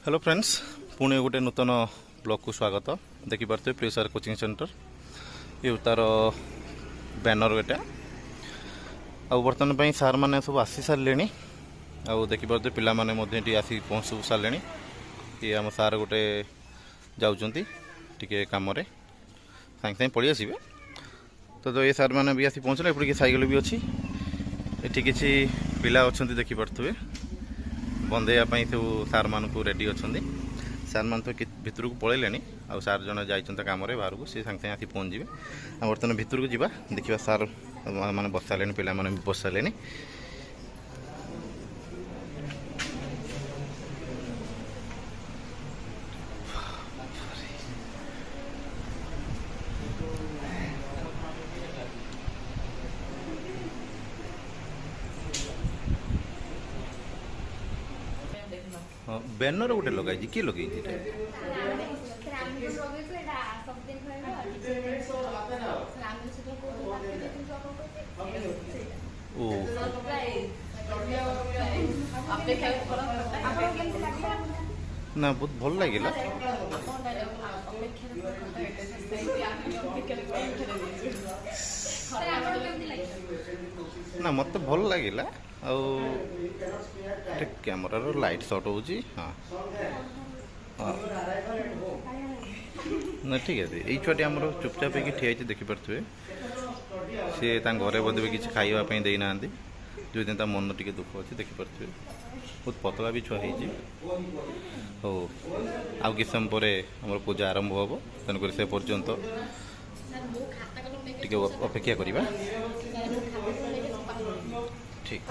Hello friends Pune गोटे नूतन blog को स्वागत देखिपे प्रेसर कोचिंग सेंटर ये तार बैनर एटा बर्तमान सार मैंने सब आसी सारे आउ देखिपे पिला माने आसी पहुँच सारे ये आम सार गोटे जाऊँगी टी कम सागे सागे पलि आसबे तो ये सार मैंने भी आसी पहुँचले एपटे सैकेल भी अच्छी ये किसी पिला अच्छा देखिपे बंदेवाई सब सार मान को रेडी अच्छा सार मान तो भितर को पलैले आउ सार जन जाइए कम बाहर को सी सागे सागे आसी पहुँचे बर्तमान भितर को जावा देखा सार मैंने बस सारे पिला भी बस सारे बैनर गोटे लगे किए लगे ना बहुत भल लगे ना मत भल लगे कैमरा लाइट शॉट हो हाँ ना ठीक है ये छुआटी आम चुपचाप हो ठिया देखिपे सी घरे बोधे किसी खावाई देना जो दिन मन टे दुख अच्छे देखिपे बहुत पतला भी छुआ हो आउ कि समय पर आम पूजा आरंभ हम तेणुक से पर्यंत टे अपेक्षा करवा ठीक।